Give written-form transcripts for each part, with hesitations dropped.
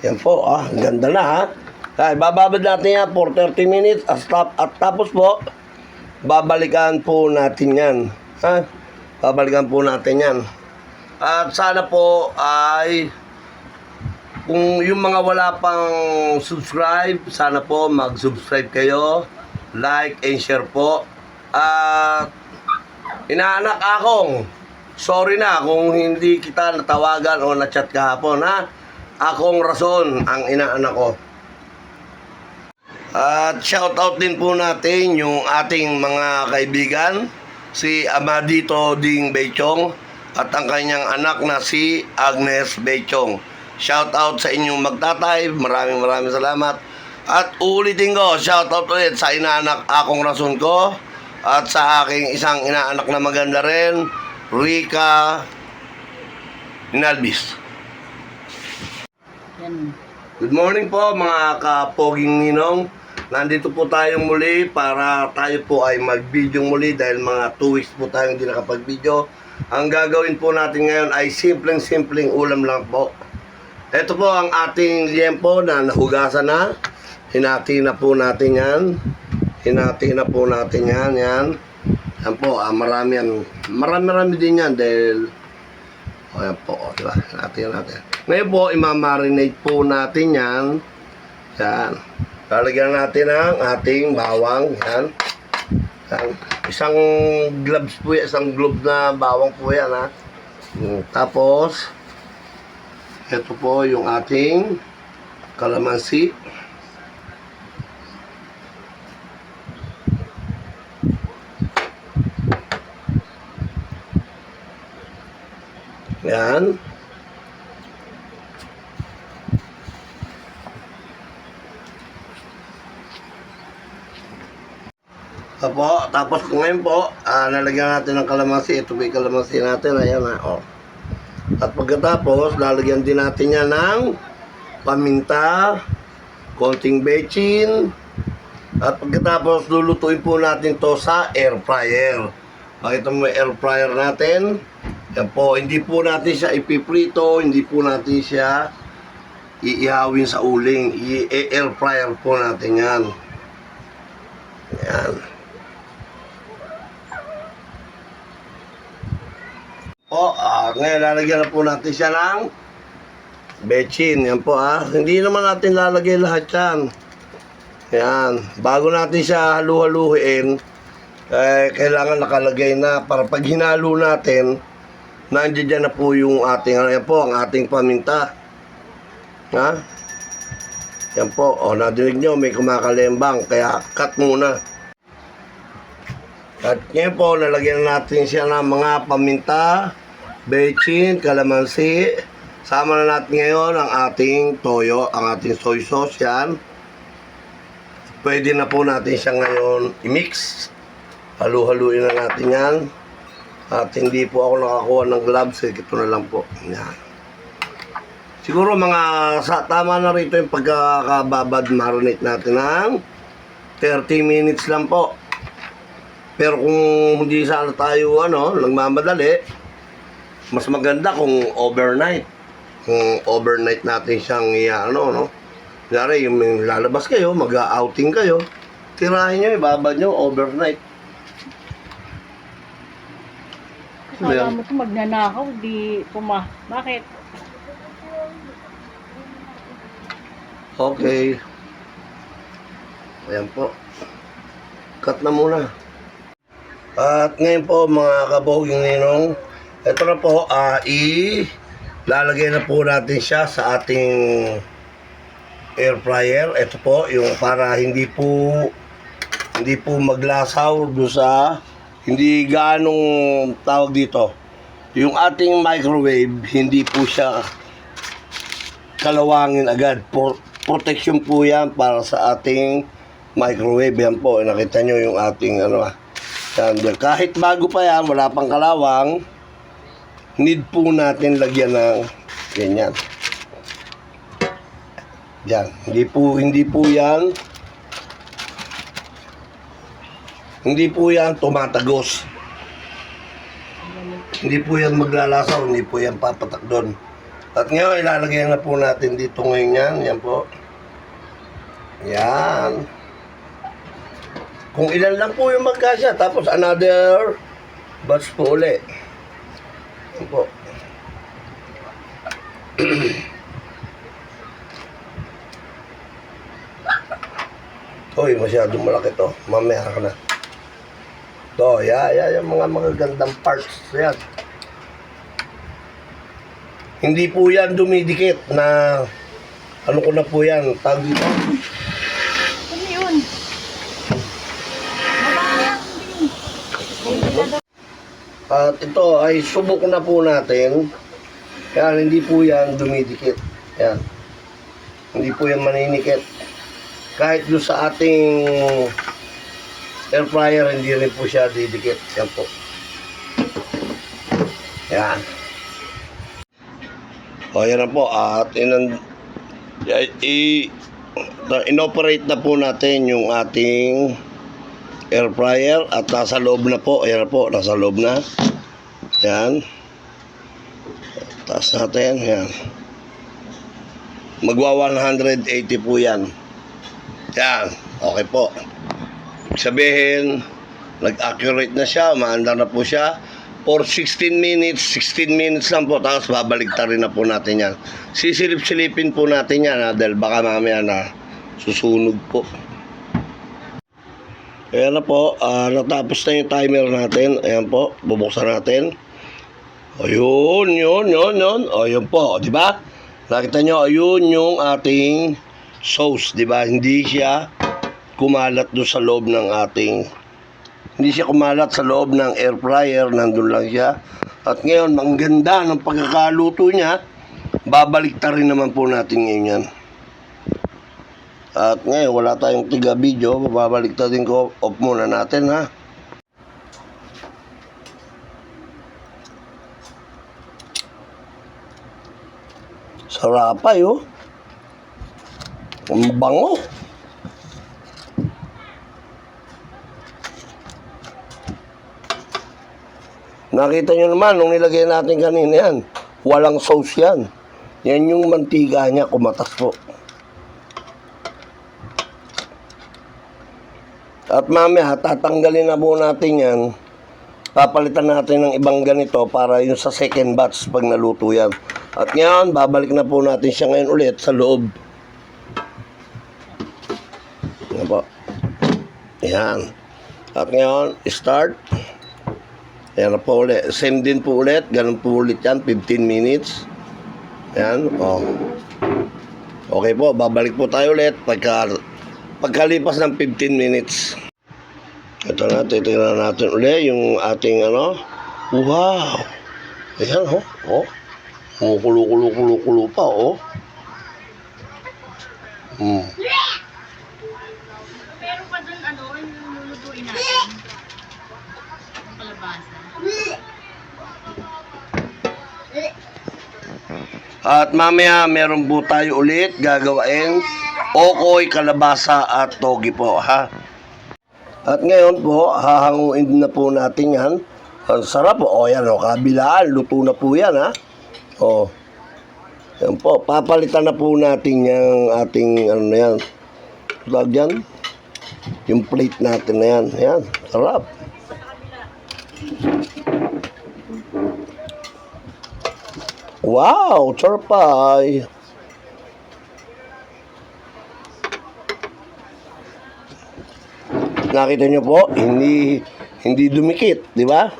Yan po, ganda na Ay, bababad natin yan for 30 minutes at tapos po, babalikan po natin yan. Babalikan po natin yan. At sana po ay kung yung mga wala pang subscribe, sana po mag-subscribe kayo, like and share po. At inaanak akong, sorry na kung hindi kita natawagan o na-chat kahapon Akong rason ang inaanak ko. At shoutout din po natin yung ating mga kaibigan, si Amadito Ding Bechong at ang kanyang anak na si Agnes Bechong. Shoutout sa inyong magtatay, maraming salamat. At uulitin ko, shoutout ulit sa inaanak akong rason ko at sa aking isang inaanak na maganda rin, Rica Inalbis. Good morning po mga kapoging ninong. Nandito po tayong muli para tayo po ay mag-video muli dahil mga 2 weeks po tayong hindi nakapag-video. Ang gagawin po natin ngayon ay simpleng ulam lang po. Ito po ang ating liempo na nahugasan na. Hinati na po natin yan. Yan po, marami yan. Marami din yan dahil ayan po, diba? Natin. Ngayon po, imamarinate po natin yan. Yan. Lalagyan natin ang ating bawang. Yan. Isang gloves po yan. Isang glove na bawang po yan, Tapos, ito po yung ating kalamansi. Yan. Tapos ngayon po, lalagyan natin ng kalamansi. Ito po yung kalamansi natin. Ayan At pagkatapos, lalagyan din natin yan ng paminta, konting bechin. At pagkatapos, lulutuin po natin to sa air fryer. Pakita mo yung air fryer natin. Yan po, hindi po natin siya ipiprito, hindi po natin siya iihawin sa uling. I-air fryer po natin yan. Yan. Ngayon lalagyan na po natin siya ng bechin. Yan po Hindi naman natin lalagay lahat yan. Yan. Bago natin siya halu-haluin, kailangan nakalagay na para pag hinalo natin, nandiyan dyan na po yung ating, yan po, ang ating paminta. Yan po, nadinig nyo, may kumakalembang, kaya cut muna. At ngayon po, lalagyan natin siya ng mga paminta, bechin, kalamansi. Sama na natin ngayon ang ating toyo, ang ating soy sauce yan. Pwede na po natin siya ngayon i-mix. Halu-haluin na natin yan. At hindi po ako nakakuha ng gloves, ito na lang po. Yan. Siguro tama na rito yung pagkakababad marinate natin ng 30 minutes lang po. Pero kung hindi sana tayo nagmamadali, mas maganda kung overnight. Kung overnight natin siyang Kunyari, yung lalabas kayo, mag-outing kayo, tirahin nyo, ibabad nyo overnight. Kala mo ito magnanakaw, di Bakit? Okay. Ayan po. Cut na muna. At ngayon po mga kaboging ninong, ito na po, lalagay na po natin siya sa ating air fryer. Ito po, yung para hindi po maglasaw do sa hindi ganong tawag dito. Yung ating microwave, hindi po siya kalawangin agad. Protection po yan para sa ating microwave. Yan po, nakita nyo yung ating kahit bago pa yan, wala pang kalawang, need po natin lagyan ng ganyan. Yan, hindi po yan tumatagos. Hindi po yan maglalasaw, hindi po yan papatak doon. At ngayon, ilalagay na po natin dito ngayon yan. Yan po. Yan. Kung ilan lang po yung magkasya. Tapos another batch po uli. Yan po. Uy, masyadong malaki to. Mamaya ka na. To, yung mga magagandang parts. Yan. Hindi po yan dumidikit na ano ko na po yan. Tawag dito. Ano yun? At ito ay subok na po natin. Kaya hindi po yan dumidikit. Yan. Hindi po yan maninikit. Kahit doon sa ating air fryer, hindi rin po siya didikit. Yan po. Yan. O, yan na po. At inoperate na po natin yung ating air fryer at nasa loob na po. Ayan na po, nasa loob na. Yan. Taas natin. Yan. Magwa 180 po yan. Yan. Okay po. Sabihin, nag-accurate na siya. Maandar na po siya. For 16 minutes lang po, tapos babaligtarin na po natin yan. Sisilip-silipin po natin yan, dahil baka mamaya na susunog po. Ayan na po, natapos na yung timer natin. Ayan po, bubuksan natin. Ayun, yun. O, yun po, di ba? Nakita nyo, ayun yung ating sauce, di ba? Hindi siya kumalat doon sa loob ng ating... Hindi siya kumalat sa loob ng air fryer, nandun lang siya. At ngayon, ang ganda ng pagkakaluto niya, babaliktarin naman po natin ngayon yan. At ngayon, wala tayong tiga video, babaliktarin ko, off muna natin ha. Sarapay oh. Ang bango. Nakita nyo naman, nung nilagay natin kanina yan, walang sauce yan. Yan yung mantika niya, kumatas po. At mamaya, tatanggalin na po natin yan. Papalitan natin ng ibang ganito para yung sa second batch pag naluto yan. At ngayon, babalik na po natin siya ngayon ulit sa loob. Yan po. Yan. At ngayon, start. Ayan na po ulit. Same din po ulit. Ganun po ulit yan. 15 minutes. Ayan. Oh. Okay po. Babalik po tayo ulit. Pagkalipas ng 15 minutes. Ito na. Titignan natin ulit yung ating ano. Wow. Ayan oh. Oh. Kumukulo pa oh. Pero pa dun ano, yung lulutuin natin. Ang kalabasa. At mamaya meron po tayo ulit gagawain okoy, kalabasa at togi po ha. At ngayon po hahanguin na po natin yan. Ang sarap po. O yan o, kabilaan, luto na po yan ha. O yan po, papalitan na po natin yung ating ano na yan. Tawag yan, yung plate natin na yan. Yan, sarap. Wow, charpay. Nakita nyo po, hindi dumikit, di ba?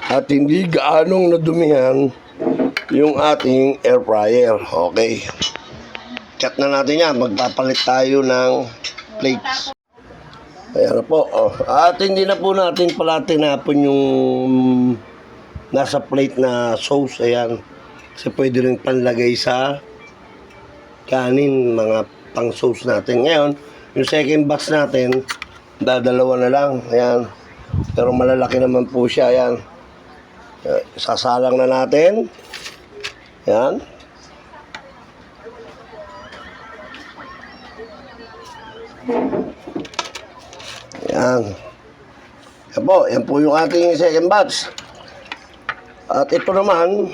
At hindi gaanong nadumihan yung ating air fryer. Okay. Cut na natin yan. Magpapalit tayo ng plates. Ayan na po. Oh. At hindi na po natin pala tinapon yung nasa plate na sauce. Ayan. Kasi pwede rin panlagay sa kanin, mga pang sauce natin. Ngayon, yung second batch natin, dadalawa na lang. Ayan. Pero malalaki naman po siya. Ayan. Sasalang na natin. Ayan. Ayan. Yan po yung ating second batch. At ito naman,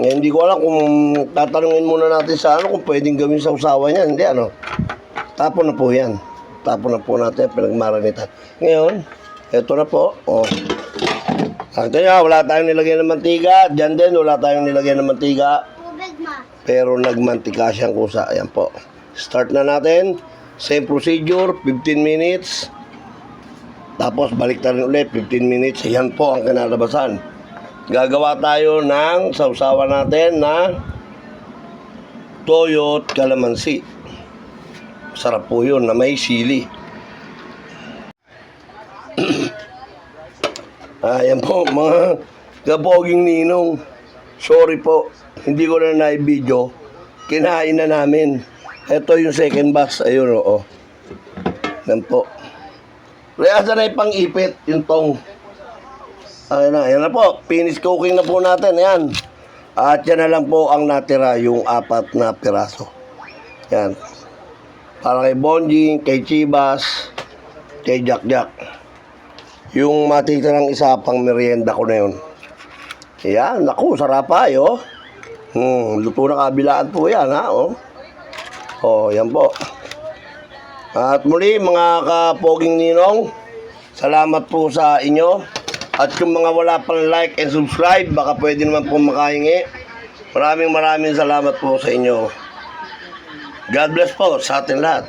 Ngayon, hindi ko alam kung tatanungin muna natin sa ano kung pwedeng gawin sa usawa niya. Hindi, ano. Tapon na po yan. Tapon na po natin, pinagmarinitan. Ngayon, eto na po. Oh. Sakto niya, wala tayong nilagyan ng mantiga. Diyan din, wala tayong nilagyan ng mantiga. Pero nagmantika siyang kusa. Ayan po. Start na natin. Same procedure, 15 minutes. Tapos balik na rin ulit, 15 minutes. Ayan po ang kinalabasan. Gagawa tayo ng sausawan natin na toyo at kalamansi. Sarap po yun na may sili. Ayan po mga kapoging ninong. Sorry po, hindi ko na na-video. Kinain na namin. Ito yung second batch. Ayun o. Yan po. Kaya na yung pang-ipit, yung tong. Ayan na po. Finish cooking na po natin. Ayan. At yan na lang po ang natira, yung 4 na piraso. Yan. Para kay Bonjing, kay Chibas, kay Jack Jack. Yung matitirang isa pang merienda ko na yun. Ayan. Naku, sarapay oh. Luto na kabilaan po yan ha. Oh, yan po. At muli mga kapoging ninong, salamat po sa inyo. At yung mga wala pang like and subscribe, baka pwede naman po makahingi. Maraming salamat po sa inyo. God bless po sa atin lahat.